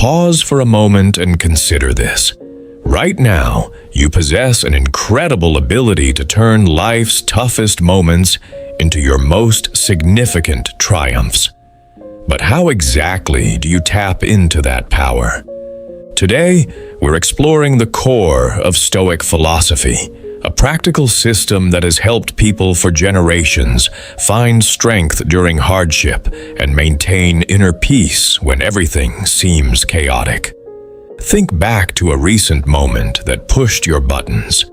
Pause for a moment and consider this. Right now, you possess an incredible ability to turn life's toughest moments into your most significant triumphs. But how exactly do you tap into that power? Today, we're exploring the core of Stoic philosophy, a practical system that has helped people for generations find strength during hardship and maintain inner peace when everything seems chaotic. Think back to a recent moment that pushed your buttons.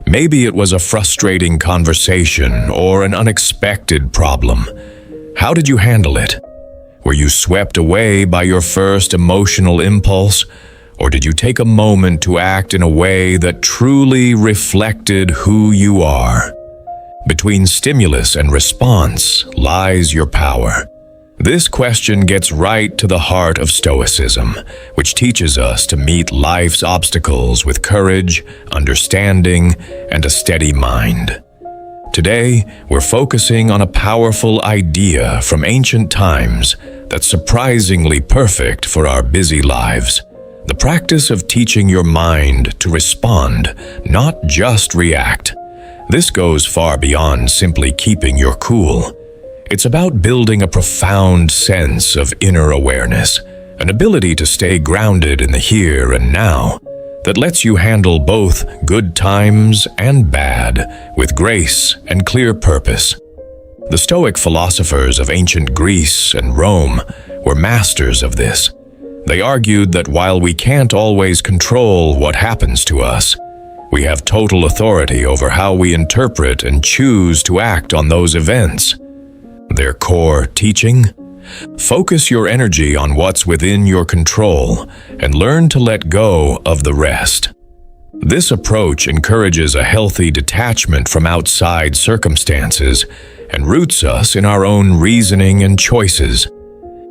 Maybe it was a frustrating conversation or an unexpected problem. How did you handle it? Were you swept away by your first emotional impulse? Or did you take a moment to act in a way that truly reflected who you are? Between stimulus and response lies your power. This question gets right to the heart of Stoicism, which teaches us to meet life's obstacles with courage, understanding, and a steady mind. Today, we're focusing on a powerful idea from ancient times that's surprisingly perfect for our busy lives. The practice of teaching your mind to respond, not just react. This goes far beyond simply keeping your cool. It's about building a profound sense of inner awareness, an ability to stay grounded in the here and now that lets you handle both good times and bad with grace and clear purpose. The Stoic philosophers of ancient Greece and Rome were masters of this. They argued that while we can't always control what happens to us, we have total authority over how we interpret and choose to act on those events. Their core teaching? Focus your energy on what's within your control and learn to let go of the rest. This approach encourages a healthy detachment from outside circumstances and roots us in our own reasoning and choices.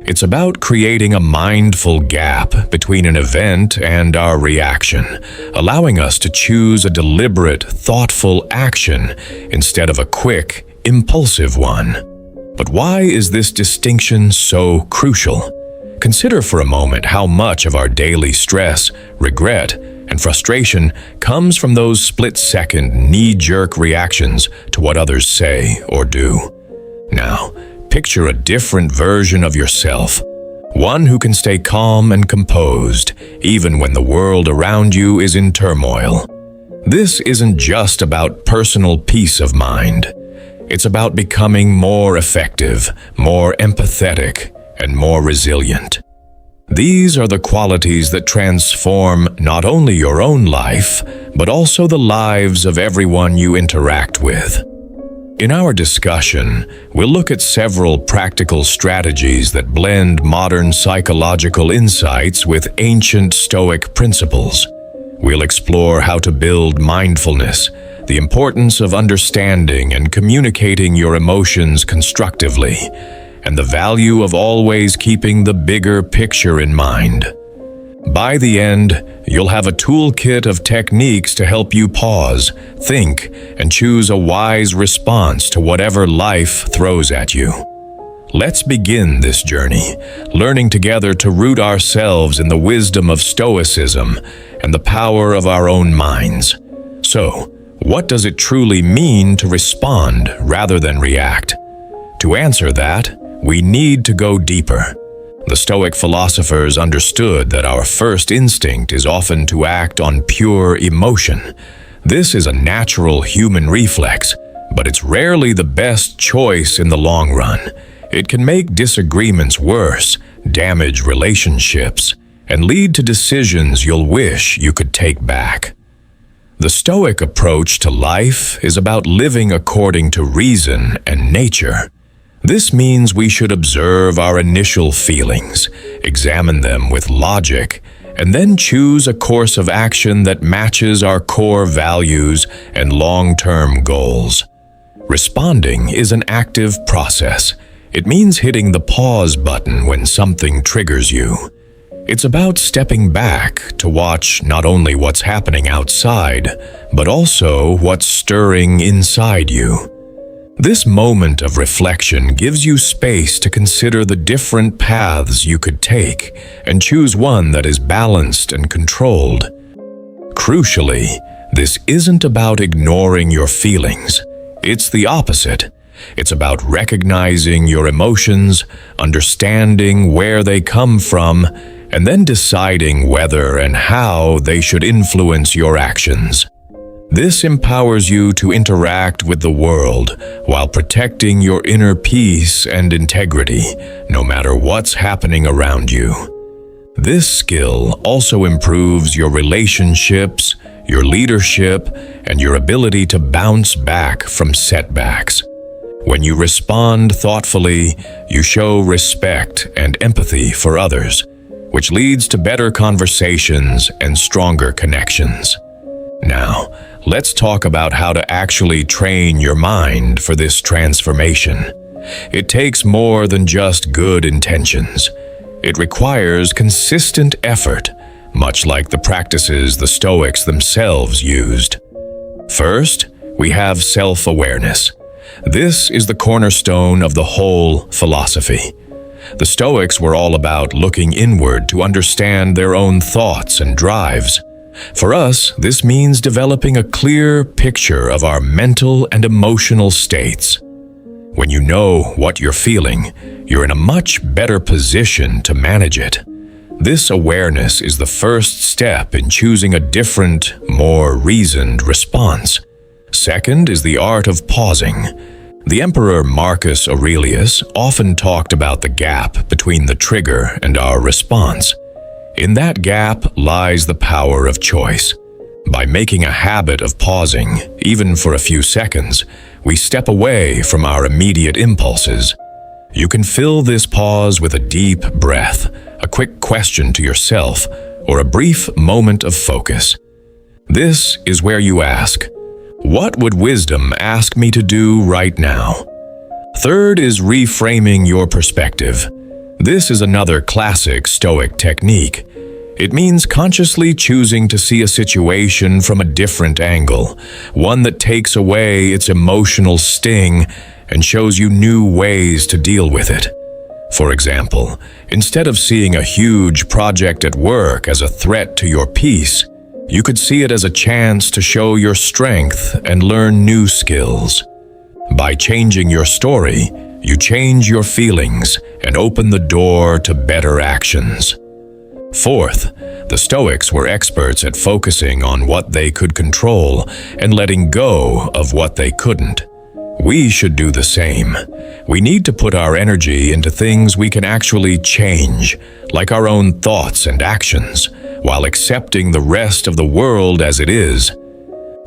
It's about creating a mindful gap between an event and our reaction, allowing us to choose a deliberate, thoughtful action instead of a quick, impulsive one. But why is this distinction so crucial? Consider for a moment how much of our daily stress, regret, and frustration comes from those split-second, knee-jerk reactions to what others say or do. Now, picture a different version of yourself, one who can stay calm and composed even when the world around you is in turmoil. This isn't just about personal peace of mind. It's about becoming more effective, more empathetic, and more resilient. These are the qualities that transform not only your own life, but also the lives of everyone you interact with. In our discussion, we'll look at several practical strategies that blend modern psychological insights with ancient Stoic principles. We'll explore how to build mindfulness, the importance of understanding and communicating your emotions constructively, and the value of always keeping the bigger picture in mind. By the end, you'll have a toolkit of techniques to help you pause, think, and choose a wise response to whatever life throws at you. Let's begin this journey, learning together to root ourselves in the wisdom of Stoicism and the power of our own minds. So, what does it truly mean to respond rather than react? To answer that, we need to go deeper. The Stoic philosophers understood that our first instinct is often to act on pure emotion. This is a natural human reflex, but it's rarely the best choice in the long run. It can make disagreements worse, damage relationships, and lead to decisions you'll wish you could take back. The Stoic approach to life is about living according to reason and nature. This means we should observe our initial feelings, examine them with logic, and then choose a course of action that matches our core values and long-term goals. Responding is an active process. It means hitting the pause button when something triggers you. It's about stepping back to watch not only what's happening outside, but also what's stirring inside you. This moment of reflection gives you space to consider the different paths you could take and choose one that is balanced and controlled. Crucially, this isn't about ignoring your feelings. It's the opposite. It's about recognizing your emotions, understanding where they come from, and then deciding whether and how they should influence your actions. This empowers you to interact with the world while protecting your inner peace and integrity, no matter what's happening around you. This skill also improves your relationships, your leadership, and your ability to bounce back from setbacks. When you respond thoughtfully, you show respect and empathy for others, which leads to better conversations and stronger connections. Now, let's talk about how to actually train your mind for this transformation. It takes more than just good intentions. It requires consistent effort, much like the practices the Stoics themselves used. First, we have self-awareness. This is the cornerstone of the whole philosophy. The Stoics were all about looking inward to understand their own thoughts and drives. For us, this means developing a clear picture of our mental and emotional states. When you know what you're feeling, you're in a much better position to manage it. This awareness is the first step in choosing a different, more reasoned response. Second is the art of pausing. The Emperor Marcus Aurelius often talked about the gap between the trigger and our response. In that gap lies the power of choice. By making a habit of pausing, even for a few seconds, we step away from our immediate impulses. You can fill this pause with a deep breath, a quick question to yourself, or a brief moment of focus. This is where you ask, what would wisdom ask me to do right now? Third is reframing your perspective. This is another classic Stoic technique. It means consciously choosing to see a situation from a different angle, one that takes away its emotional sting and shows you new ways to deal with it. For example, instead of seeing a huge project at work as a threat to your peace, you could see it as a chance to show your strength and learn new skills. By changing your story, you change your feelings and open the door to better actions. Fourth, the Stoics were experts at focusing on what they could control and letting go of what they couldn't. We should do the same. We need to put our energy into things we can actually change, like our own thoughts and actions, while accepting the rest of the world as it is.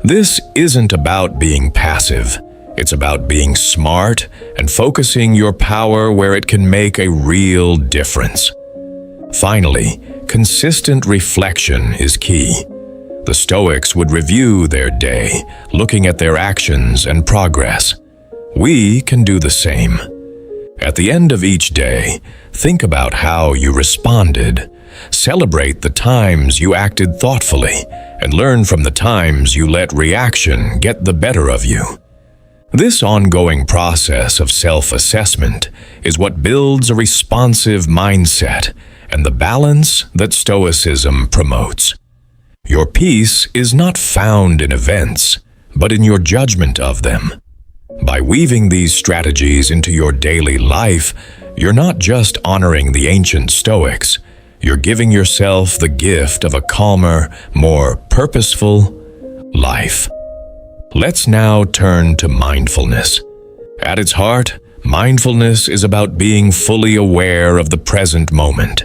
This isn't about being passive. It's about being smart and focusing your power where it can make a real difference. Finally, consistent reflection is key. The Stoics would review their day, looking at their actions and progress. We can do the same. At the end of each day, think about how you responded. Celebrate the times you acted thoughtfully, and learn from the times you let reaction get the better of you. This ongoing process of self-assessment is what builds a responsive mindset and the balance that Stoicism promotes. Your peace is not found in events, but in your judgment of them. By weaving these strategies into your daily life, you're not just honoring the ancient Stoics, you're giving yourself the gift of a calmer, more purposeful life. Let's now turn to mindfulness. At its heart, mindfulness is about being fully aware of the present moment.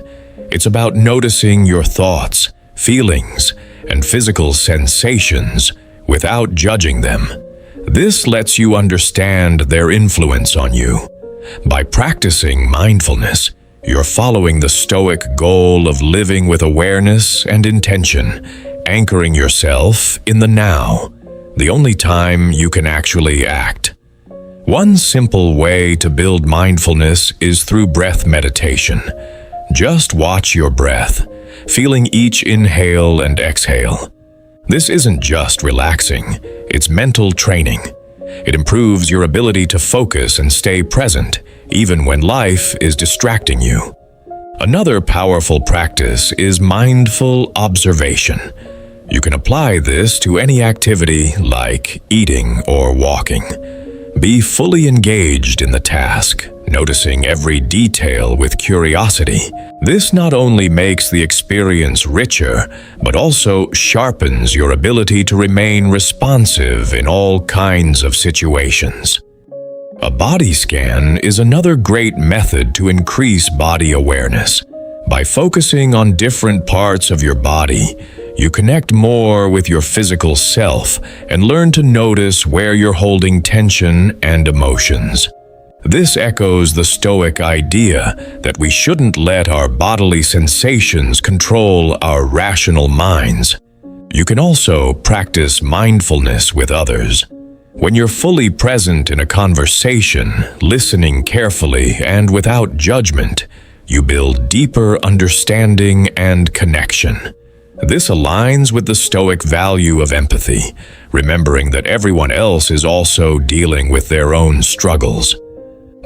It's about noticing your thoughts, feelings, and physical sensations without judging them. This lets you understand their influence on you. By practicing mindfulness, you're following the Stoic goal of living with awareness and intention, anchoring yourself in the now, the only time you can actually act. One simple way to build mindfulness is through breath meditation. Just watch your breath, feeling each inhale and exhale. This isn't just relaxing, it's mental training. It improves your ability to focus and stay present, even when life is distracting you. Another powerful practice is mindful observation. You can apply this to any activity like eating or walking. Be fully engaged in the task, noticing every detail with curiosity. This not only makes the experience richer, but also sharpens your ability to remain responsive in all kinds of situations. A body scan is another great method to increase body awareness. By focusing on different parts of your body, you connect more with your physical self and learn to notice where you're holding tension and emotions. This echoes the Stoic idea that we shouldn't let our bodily sensations control our rational minds. You can also practice mindfulness with others. When you're fully present in a conversation, listening carefully and without judgment, you build deeper understanding and connection. This aligns with the Stoic value of empathy, remembering that everyone else is also dealing with their own struggles.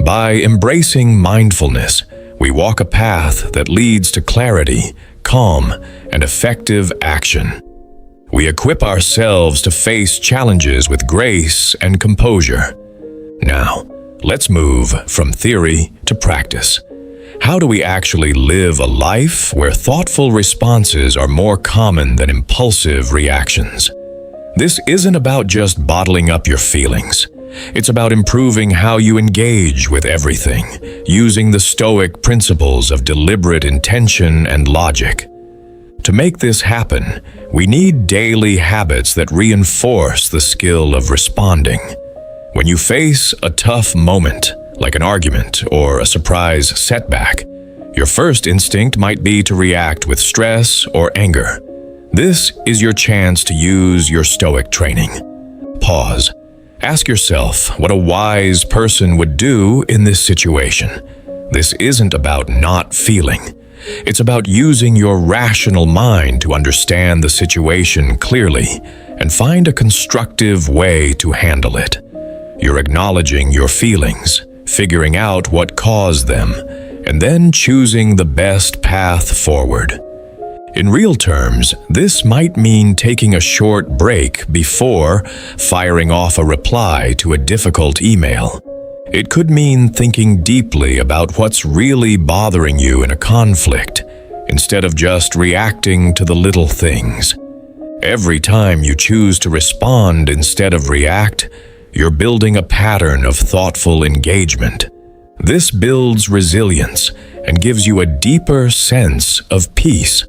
By embracing mindfulness, we walk a path that leads to clarity, calm, and effective action. We equip ourselves to face challenges with grace and composure. Now, let's move from theory to practice. How do we actually live a life where thoughtful responses are more common than impulsive reactions? This isn't about just bottling up your feelings. It's about improving how you engage with everything, using the Stoic principles of deliberate intention and logic. To make this happen, we need daily habits that reinforce the skill of responding. When you face a tough moment, like an argument or a surprise setback, your first instinct might be to react with stress or anger. This is your chance to use your Stoic training. Pause. Ask yourself what a wise person would do in this situation. This isn't about not feeling. It's about using your rational mind to understand the situation clearly and find a constructive way to handle it. You're acknowledging your feelings, figuring out what caused them, and then choosing the best path forward. In real terms, this might mean taking a short break before firing off a reply to a difficult email. It could mean thinking deeply about what's really bothering you in a conflict, instead of just reacting to the little things. Every time you choose to respond instead of react, you're building a pattern of thoughtful engagement. This builds resilience and gives you a deeper sense of peace.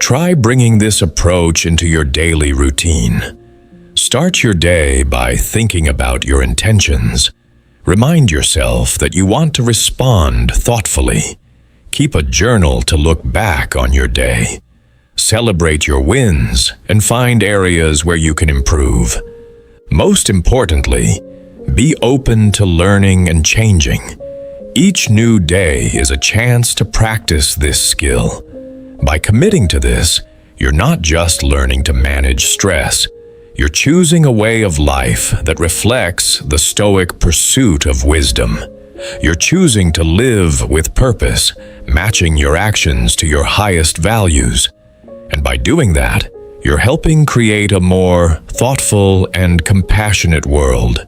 Try bringing this approach into your daily routine. Start your day by thinking about your intentions. Remind yourself that you want to respond thoughtfully. Keep a journal to look back on your day. Celebrate your wins and find areas where you can improve. Most importantly, be open to learning and changing. Each new day is a chance to practice this skill. By committing to this, you're not just learning to manage stress. You're choosing a way of life that reflects the Stoic pursuit of wisdom. You're choosing to live with purpose, matching your actions to your highest values. And by doing that, you're helping create a more thoughtful and compassionate world.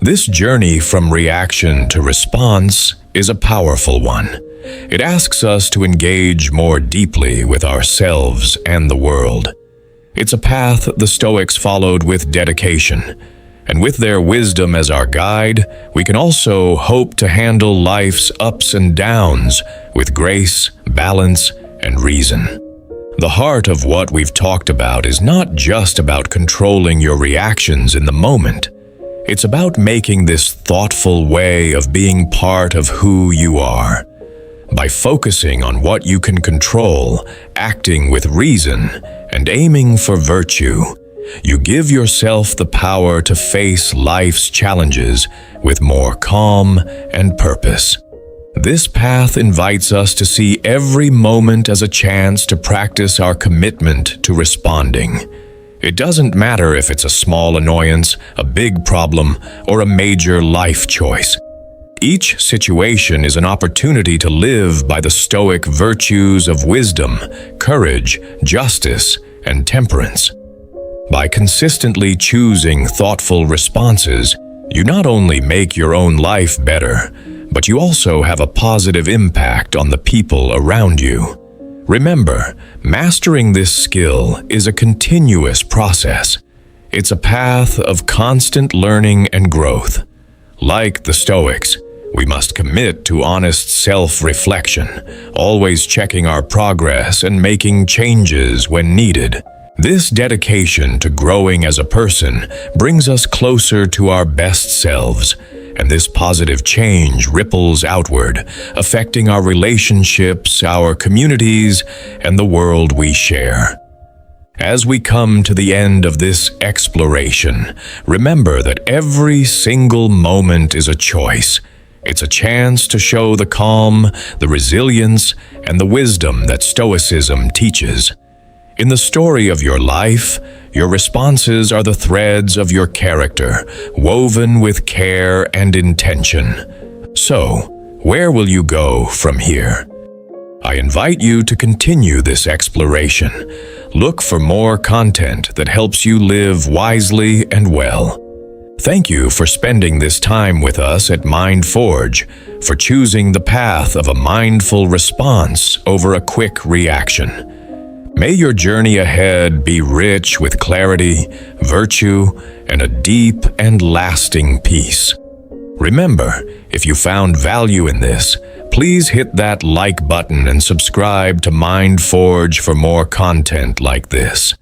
This journey from reaction to response is a powerful one. It asks us to engage more deeply with ourselves and the world. It's a path the Stoics followed with dedication, and with their wisdom as our guide, we can also hope to handle life's ups and downs with grace, balance, and reason. The heart of what we've talked about is not just about controlling your reactions in the moment. It's about making this thoughtful way of being part of who you are. By focusing on what you can control, acting with reason, and aiming for virtue, you give yourself the power to face life's challenges with more calm and purpose. This path invites us to see every moment as a chance to practice our commitment to responding. It doesn't matter if it's a small annoyance, a big problem, or a major life choice. Each situation is an opportunity to live by the Stoic virtues of wisdom, courage, justice, and temperance. By consistently choosing thoughtful responses, you not only make your own life better, but you also have a positive impact on the people around you. Remember, mastering this skill is a continuous process. It's a path of constant learning and growth. Like the Stoics, we must commit to honest self-reflection, always checking our progress and making changes when needed. This dedication to growing as a person brings us closer to our best selves, and this positive change ripples outward, affecting our relationships, our communities, and the world we share. As we come to the end of this exploration, remember that every single moment is a choice. It's a chance to show the calm, the resilience, and the wisdom that Stoicism teaches. In the story of your life, your responses are the threads of your character, woven with care and intention. So, where will you go from here? I invite you to continue this exploration. Look for more content that helps you live wisely and well. Thank you for spending this time with us at MindForge, for choosing the path of a mindful response over a quick reaction. May your journey ahead be rich with clarity, virtue, and a deep and lasting peace. Remember, if you found value in this, please hit that like button and subscribe to MindForge for more content like this.